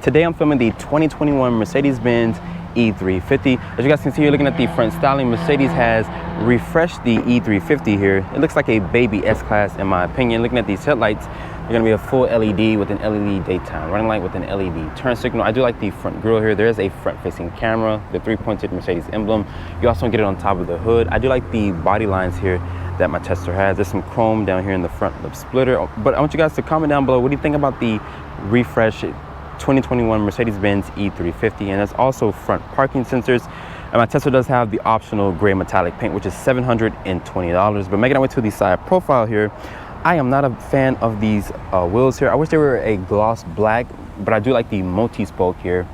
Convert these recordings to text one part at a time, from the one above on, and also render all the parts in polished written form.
Today I'm filming the 2021 Mercedes-Benz E350. As you guys can see, you're looking at the front styling. Mercedes has refreshed the E350 here. It looks like a baby S-Class in my opinion. Looking at these headlights, they're gonna be a full LED with an LED daytime running light with an LED turn signal. I do like the front grille here. There is a front-facing camera, the three-pointed Mercedes emblem. You also get it on top of the hood. I do like the body lines here that my tester has. There's some chrome down here in the front lip splitter. But I want you guys to comment down below, what do you think about the refresh 2021 Mercedes-Benz E350? And there's also front parking sensors. And my Tesla does have the optional gray metallic paint, which is $720. But making our way to the side profile here, I am not a fan of these wheels here. I wish they were a gloss black, but I do like the multi-spoke here.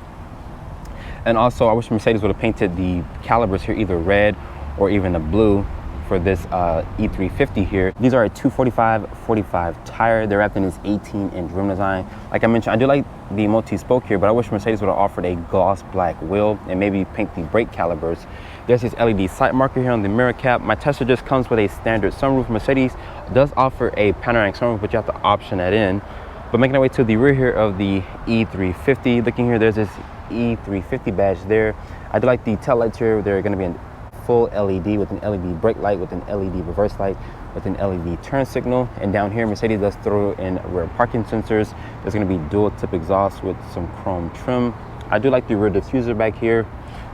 And also, I wish Mercedes would have painted the calibers here either red or even a blue for this E350 here. These are a 245/45 tire. They're wrapped in this 18-inch rim design. Like I mentioned, I do like the multi-spoke here, but I wish Mercedes would have offered a gloss black wheel and maybe paint the brake calibers. There's this LED sight marker here on the mirror cap. My Tesla just comes with a standard sunroof. Mercedes does offer a panoramic sunroof, but you have to option that in. But making our way to the rear here of the E350, looking here, there's this E350 badge there. I do like the tail lights here. They're going to be in full LED with an LED brake light, with an LED reverse light, with an LED turn signal. And down here, Mercedes does throw in rear parking sensors. There's going to be dual tip exhaust with some chrome trim. I do like the rear diffuser back here.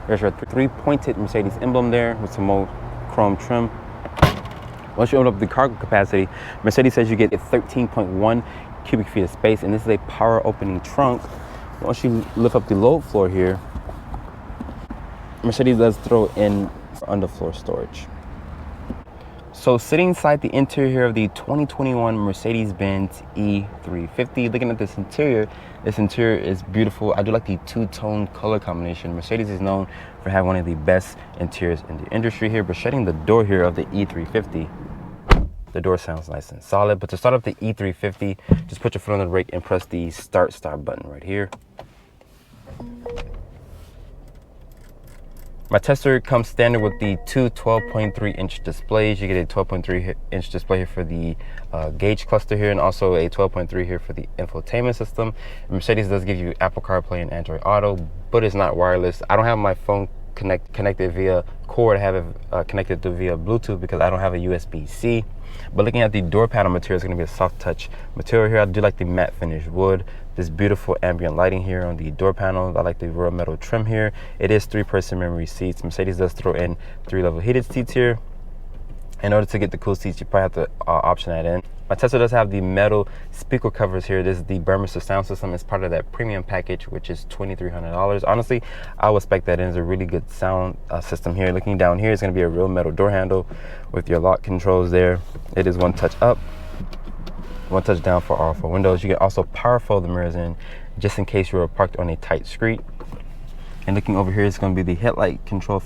There's a three-pointed Mercedes emblem there with some more chrome trim. Once you open up the cargo capacity, Mercedes says you get 13.1 cubic feet of space, and this is a power opening trunk. Once you lift up the load floor here, Mercedes does throw in underfloor storage. So sitting inside the interior of the 2021 Mercedes-Benz E350, looking at this interior is beautiful. I do like the two-tone color combination. Mercedes is known for having one of the best interiors in the industry here. But shutting the door here of the E350, the door sounds nice and solid. But to start up the E350, just put your foot on the brake and press the start button right here. My tester comes standard with the two 12.3-inch displays. You get a 12.3-inch display here for the gauge cluster here, and also a 12.3 here for the infotainment system. And Mercedes does give you Apple CarPlay and Android Auto, but it's not wireless. I don't have my phone connected via cord. I have it connected via Bluetooth because I don't have a USB-C. But looking at the door panel material, it's going to be a soft touch material here. I do like the matte finish wood. This beautiful ambient lighting here on the door panel. I like the real metal trim here. It is 3-person memory seats. Mercedes does throw in 3-level heated seats here. In order to get the cool seats, you probably have to option that in. My Tesla does have the metal speaker covers here. This is the Burmester sound system. It's part of that premium package, which is $2,300. Honestly, I would spec that in. It's a really good sound system here. Looking down here, it's going to be a real metal door handle with your lock controls there. It is one touch up, one touch down for all 4 windows. You can also power fold the mirrors in just in case you are parked on a tight street. And looking over here, it's going to be the headlight control,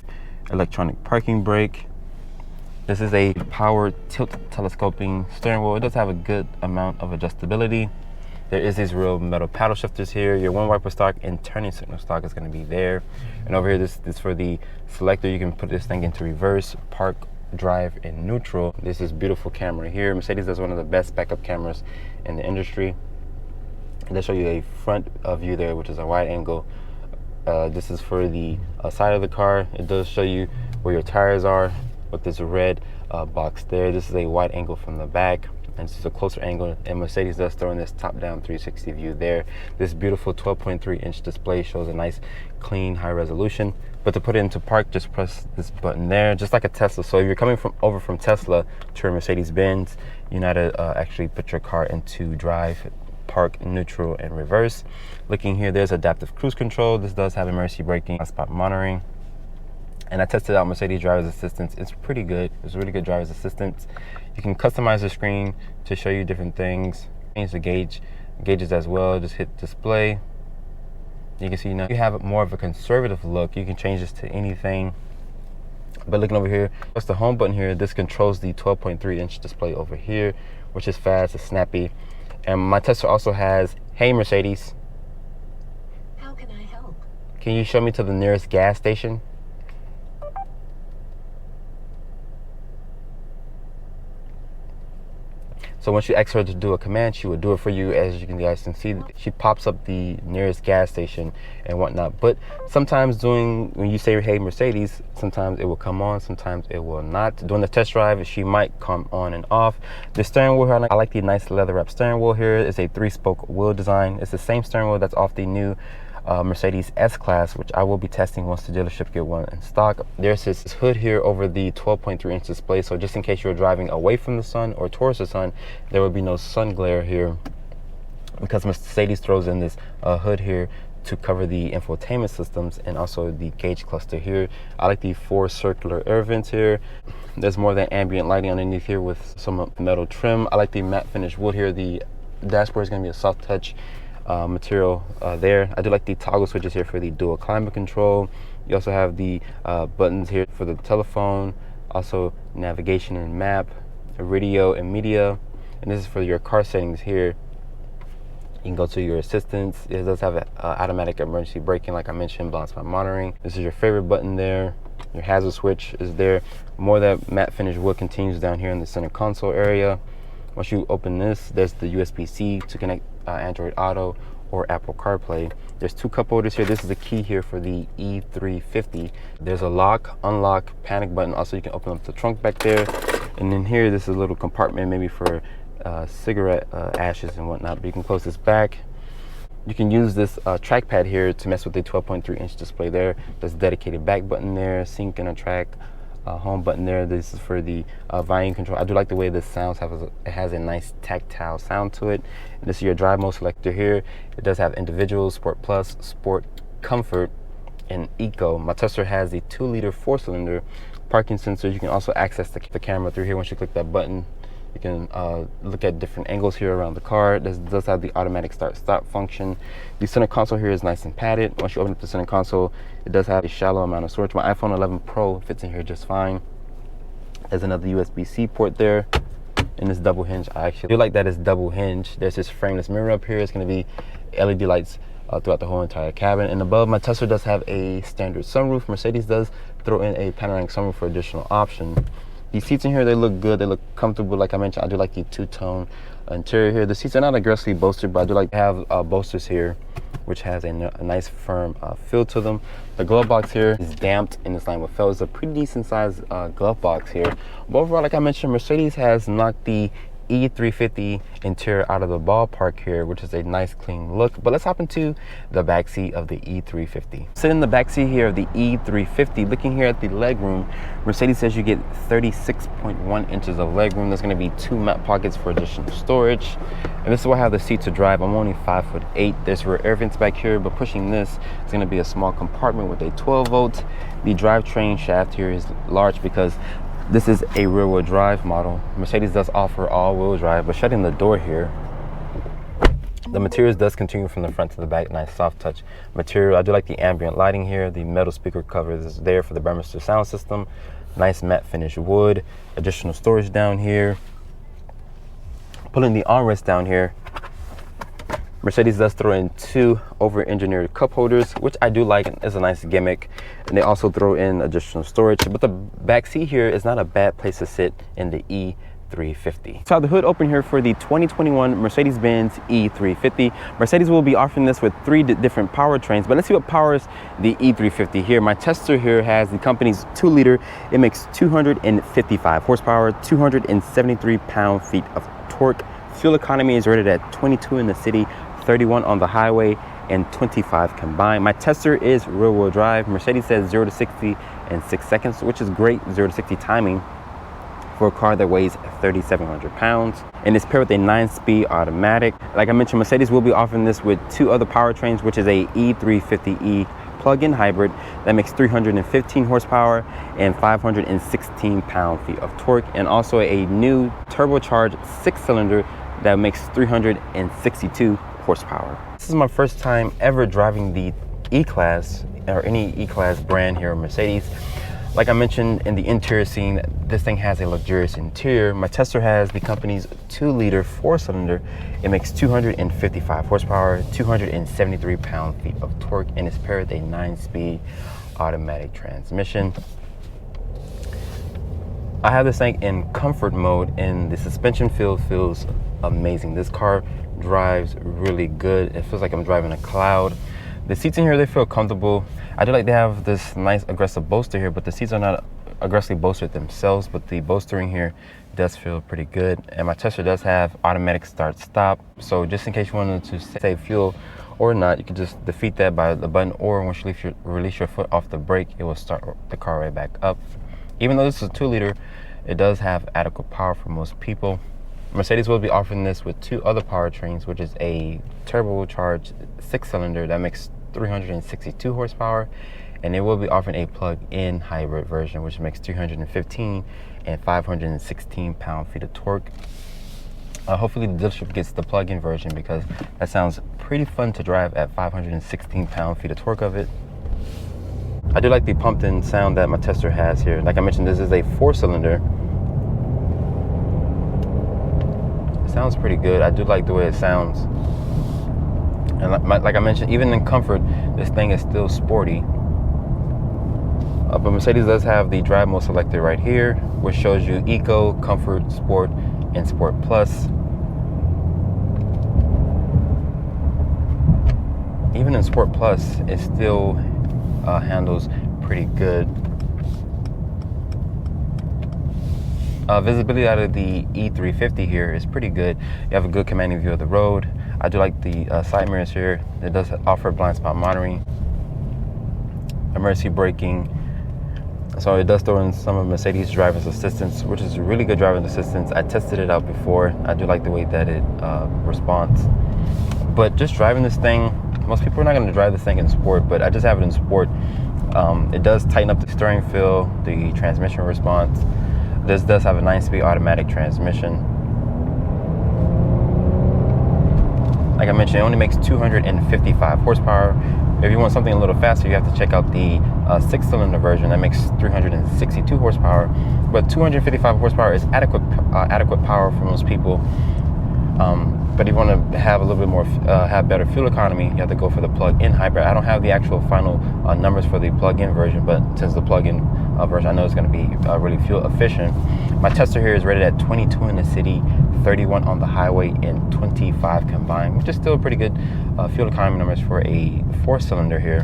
electronic parking brake. This is a power tilt telescoping steering wheel. It does have a good amount of adjustability. There is these real metal paddle shifters here. Your one wiper stock and turning signal stock is going to be there. And over here, this is for the selector. You can put this thing into reverse, park, drive, and neutral. This is beautiful camera here. Mercedes does one of the best backup cameras in the industry. And they show you a front view there, which is a wide angle. This is for the side of the car. It does show you where your tires are with this red box there. This is a wide angle from the back, and this is a closer angle, and Mercedes does throw in this top-down 360 view there. This beautiful 12.3-inch display shows a nice, clean, high resolution. But to put it into park, just press this button there, just like a Tesla. So if you're coming over from Tesla to a Mercedes-Benz, you know how to actually put your car into drive, park, neutral, and reverse. Looking here, there's adaptive cruise control. This does have emergency braking, spot monitoring. And I tested out Mercedes driver's assistance. It's pretty good. It's really good driver's assistance. You can customize the screen to show you different things. Change the gauges as well. Just hit display. You can see now you have more of a conservative look. You can change this to anything. But looking over here, what's the home button here? This controls the 12.3-inch display over here, which is fast, it's snappy. And my tester also has, hey Mercedes, how can I help? Can you show me to the nearest gas station? So once you ask her to do a command, she will do it for you. As you guys can see, she pops up the nearest gas station and whatnot. But sometimes when you say, hey Mercedes, sometimes it will come on, sometimes it will not. During the test drive, she might come on and off. The steering wheel here, I like the nice leather wrap steering wheel here. It's a 3-spoke wheel design. It's the same steering wheel that's off the new Mercedes S-Class, which I will be testing once the dealership get one in stock. There's this hood here over the 12.3-inch display, so just in case you're driving away from the sun or towards the sun, there will be no sun glare here, because Mercedes throws in this hood here to cover the infotainment systems and also the gauge cluster here. I like the 4 circular air vents here. There's more than ambient lighting underneath here with some metal trim. I like the matte finish wood here. The dashboard is going to be a soft touch material there. I do like the toggle switches here for the dual climate control. You also have the buttons here for the telephone, also navigation and map, radio and media, and this is for your car settings here. You can go to your assistance. It does have automatic emergency braking, like I mentioned, blind spot monitoring. This is your favorite button there. Your hazard switch is there. More of that matte finish wood continues down here in the center console area. Once you open this, there's the USB-C to connect Android Auto or Apple CarPlay. There's 2 cup holders here. This is a key here for the E350. There's a lock, unlock, panic button. Also, you can open up the trunk back there. And then here, this is a little compartment maybe for cigarette ashes and whatnot. But you can close this back. You can use this trackpad here to mess with the 12.3-inch display there. There's a dedicated back button there, sync and a track. Home button there. This is for the volume control. I do like the way this sounds. It has a nice tactile sound to it. And this is your drive mode selector here. It does have individual, sport plus, sport, comfort, and eco. My Tesla has the 2-liter 4-cylinder parking sensor. You can also access the camera through here. Once you click that button, you can look at different angles here around the car. This does have the automatic start-stop function. The center console here is nice and padded. Once you open up the center console, it does have a shallow amount of storage. My iPhone 11 Pro fits in here just fine. There's another USB-C port there. And this double hinge, I actually do like that it's double hinge. There's this frameless mirror up here. It's going to be LED lights throughout the whole entire cabin. And above, my Tesla does have a standard sunroof. Mercedes does throw in a panoramic sunroof for additional option. These seats in here, they look good. They look comfortable. Like I mentioned, I do like the 2-tone interior here. The seats are not aggressively bolstered, but I do like to have bolsters here, which has a nice firm feel to them. The glove box here is damped and it's lined with felt. It's a pretty decent sized glove box here. But overall, like I mentioned, Mercedes has knocked the E350 interior out of the ballpark here, which is a nice clean look. But let's hop into the back seat of the E350. Sitting in the back seat here of the E350, looking here at the legroom, Mercedes says you get 36.1 inches of legroom. There's going to be 2 map pockets for additional storage. And this is why I have the seat to drive. I'm only 5'8". There's rear air vents back here, but pushing this is going to be a small compartment with a 12 volt. The drivetrain shaft here is large because this is a rear-wheel drive model. Mercedes does offer all-wheel drive, but shutting the door here, the materials does continue from the front to the back. Nice soft touch material. I do like the ambient lighting here. The metal speaker cover is there for the Burmester sound system. Nice matte finish wood. Additional storage down here. Pulling the armrest down here, Mercedes does throw in 2 over-engineered cup holders, which I do like. It's a nice gimmick. And they also throw in additional storage. But the back seat here is not a bad place to sit in the E350. So I have the hood open here for the 2021 Mercedes-Benz E350. Mercedes will be offering this with 3 different powertrains, but let's see what powers the E350 here. My tester here has the company's 2-liter. It makes 255 horsepower, 273 pound-feet of torque. Fuel economy is rated at 22 in the city, 31 on the highway, and 25 combined. My tester is rear-wheel drive. Mercedes says 0 to 60 in 6 seconds, which is great 0 to 60 timing for a car that weighs 3,700 pounds. And it's paired with a 9-speed automatic. Like I mentioned, Mercedes will be offering this with 2 other powertrains, which is a E350e plug-in hybrid that makes 315 horsepower and 516 pound-feet of torque, and also a new turbocharged 6-cylinder that makes 362 horsepower. This is my first time ever driving the E-Class or any E-Class brand here at Mercedes. Like I mentioned in the interior scene, this thing has a luxurious interior. My tester has the company's 2-liter 4-cylinder. It makes 255 horsepower, 273 pound-feet of torque, and it's paired with a 9-speed automatic transmission. I have this thing in comfort mode, and the suspension feel feels amazing. This car drives really good. It feels like I'm driving a cloud. The seats in here, they feel comfortable. I do like to have this nice aggressive bolster here, but the seats are not aggressively bolstered themselves, but the bolstering here does feel pretty good. And my Tesla does have automatic start stop. So just in case you wanted to save fuel or not, you can just defeat that by the button, or once you release your foot off the brake, it will start the car right back up. Even though this is a 2-liter, it does have adequate power for most people. Mercedes will be offering this with 2 other powertrains, which is a turbocharged 6-cylinder that makes 362 horsepower, and they will be offering a plug-in hybrid version, which makes 315 and 516 pound-feet of torque. Hopefully the dealership gets the plug-in version, because that sounds pretty fun to drive at 516 pound-feet of torque of it. I do like the pumped-in sound that my Tester has here. Like I mentioned, this is a 4-cylinder. It sounds pretty good. I do like the way it sounds. And like I mentioned, even in comfort, this thing is still sporty. But Mercedes does have the drive mode selected right here, which shows you Eco, Comfort, Sport, and Sport Plus. Even in Sport Plus, it still handles pretty good. Visibility out of the E350 here is pretty good. You have a good commanding view of the road. I do like the side mirrors here. It does offer blind spot monitoring, emergency braking. So it does throw in some of Mercedes driver's assistance, which is really good driver's assistance. I tested it out before. I do like the way that it responds. But just driving this thing, most people are not going to drive this thing in sport, but I just have it in sport. It does tighten up the steering feel, the transmission response. This does have a 9-speed automatic transmission. Like I mentioned, it only makes 255 horsepower. If you want something a little faster, you have to check out the 6-cylinder version that makes 362 horsepower. But 255 horsepower is adequate power for most people. But if you want to have a little bit more, have better fuel economy, you have to go for the plug-in hybrid. I don't have the actual final numbers for the plug-in version, but since the plug-in version, I know it's going to be really fuel efficient. My Tester here is rated at 22 in the city, 31 on the highway, and 25 combined, which is still pretty good fuel economy numbers for a 4-cylinder here.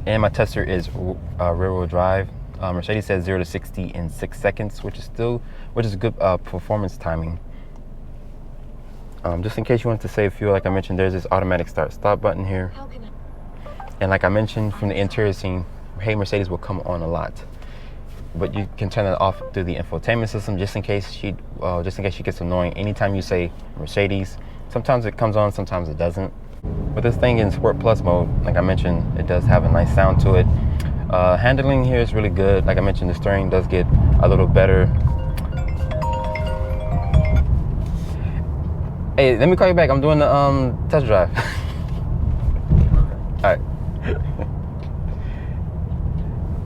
And my Tester is rear-wheel drive. Mercedes says 0 to 60 in 6 seconds, which is good performance timing. Just in case you want to save fuel, like I mentioned, there's this automatic start-stop button here. And like I mentioned from the interior scene, hey, Mercedes will come on a lot, but you can turn it off through the infotainment system, just in case she gets annoying. Anytime you say Mercedes, sometimes it comes on, sometimes it doesn't. With this thing in Sport Plus mode, like I mentioned, it does have a nice sound to it. Handling here is really good. Like I mentioned, the steering does get a little better. Hey, let me call you back. I'm doing the test drive. All right.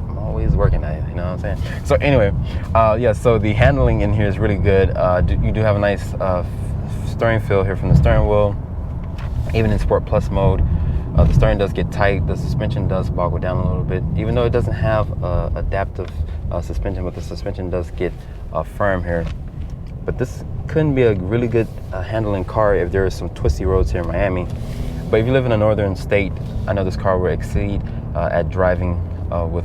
I'm always working at it, you know what I'm saying? So anyway, yeah, so the handling in here is really good. You do have a nice steering feel here from the steering wheel. Even in Sport Plus mode, the steering does get tight. The suspension does boggle down a little bit, even though it doesn't have adaptive suspension, but the suspension does get firm here. But this couldn't be a really good handling car if there are some twisty roads here in Miami. But if you live in a northern state, I know this car will exceed at driving with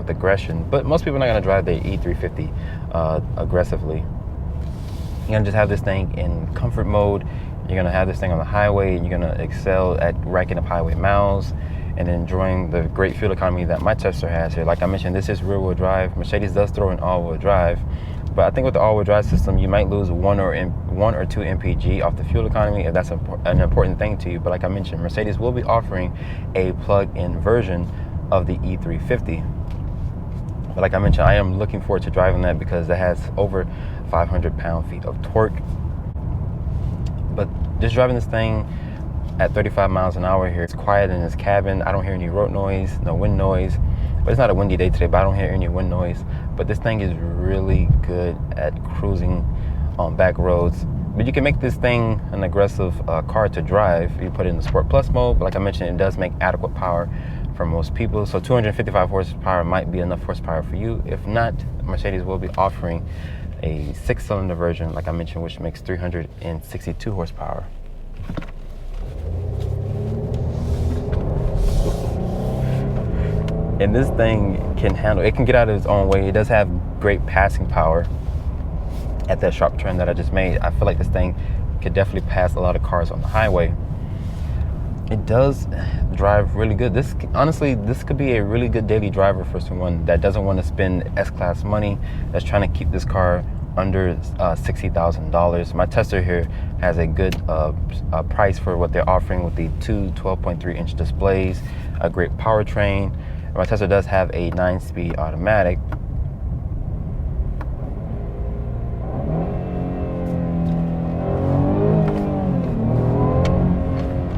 aggression. But most people are not going to drive the E350 aggressively. You're going to just have this thing in comfort mode. You're going to have this thing on the highway, and you're going to excel at racking up highway miles and enjoying the great fuel economy that my Tesla has here. Like I mentioned, this is rear-wheel drive. Mercedes does throw in all-wheel drive. But I think with the all-wheel drive system, you might lose 1 or 2 mpg off the fuel economy if that's an important thing to you. But like I mentioned, Mercedes will be offering a plug-in version of the E350. But like I mentioned, I am looking forward to driving that because it has over 500 pound-feet of torque. But just driving this thing at 35 miles an hour here, it's quiet in this cabin. I don't hear any road noise, no wind noise. But it's not a windy day today, but I don't hear any wind noise. But this thing is really good at cruising on back roads. But you can make this thing an aggressive car to drive. You put it in the Sport Plus mode, but like I mentioned, it does make adequate power for most people. So 255 horsepower might be enough horsepower for you. If not, Mercedes will be offering a 6-cylinder version, like I mentioned, which makes 362 horsepower. And this thing can handle, it can get out of its own way. It does have great passing power at that sharp turn that I just made. I feel like this thing could definitely pass a lot of cars on the highway. It does drive really good. This, honestly, this could be a really good daily driver for someone that doesn't want to spend S-Class money, that's trying to keep this car under $60,000. My tester here has a good price for what they're offering with the two 12.3-inch displays, a great powertrain. My tester does have a 9-speed automatic.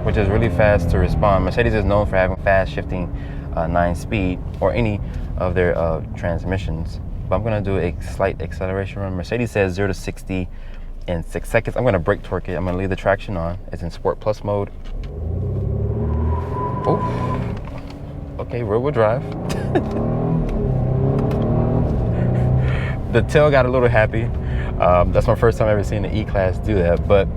Which is really fast to respond. Mercedes is known for having fast shifting 9-speed or any of their transmissions. But I'm gonna do a slight acceleration run. Mercedes says 0 to 60 in 6 seconds. I'm gonna brake torque it. I'm gonna leave the traction on. It's in Sport Plus mode. Oh. Okay, rear wheel drive. The tail got a little happy. That's my first time ever seeing the E-Class do that. But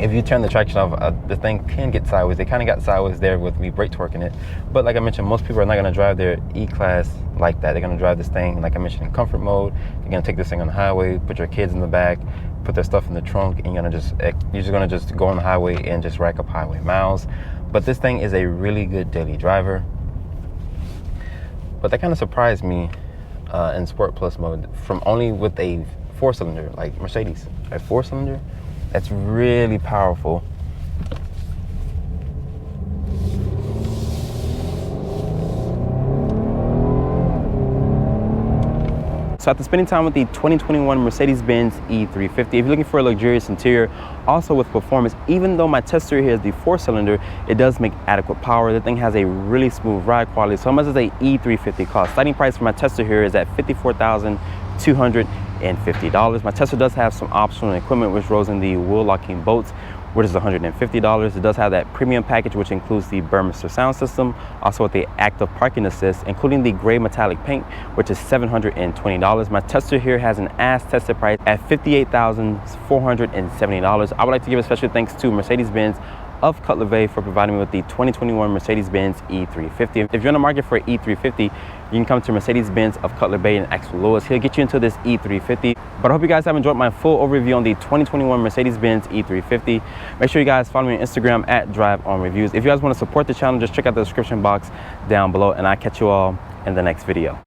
if you turn the traction off, the thing can get sideways. They kind of got sideways there with me brake torquing it. But like I mentioned, most people are not going to drive their E-Class like that. They're going to drive this thing, like I mentioned, in comfort mode. You're going to take this thing on the highway, put your kids in the back, put their stuff in the trunk, and you're just going to just go on the highway and just rack up highway miles. But this thing is a really good daily driver. But that kind of surprised me in Sport Plus mode, from only with a 4-cylinder, like Mercedes, a 4-cylinder. That's really powerful. So after spending time with the 2021 Mercedes-Benz E350, if you're looking for a luxurious interior, also with performance, even though my tester here is the 4-cylinder, it does make adequate power. The thing has a really smooth ride quality. So how much does a E350 cost? Starting price for my tester here is at $54,250. My tester does have some optional equipment, which rolls in the wheel locking bolts, which is $150. It does have that premium package, which includes the Burmester sound system, also with the active parking assist, including the gray metallic paint, which is $720. My tester here has an as tested price at $58,470. I would like to give a special thanks to Mercedes-Benz of Cutler Bay for providing me with the 2021 Mercedes-Benz E350. If you're in the market for an E350, you can come to Mercedes-Benz of Cutler Bay and ask for Lewis. He'll get you into this E350. But I hope you guys have enjoyed my full overview on the 2021 Mercedes-Benz E350. Make sure you guys follow me on Instagram at DriveOnReviews. If you guys want to support the channel, just check out the description box down below, and I'll catch you all in the next video.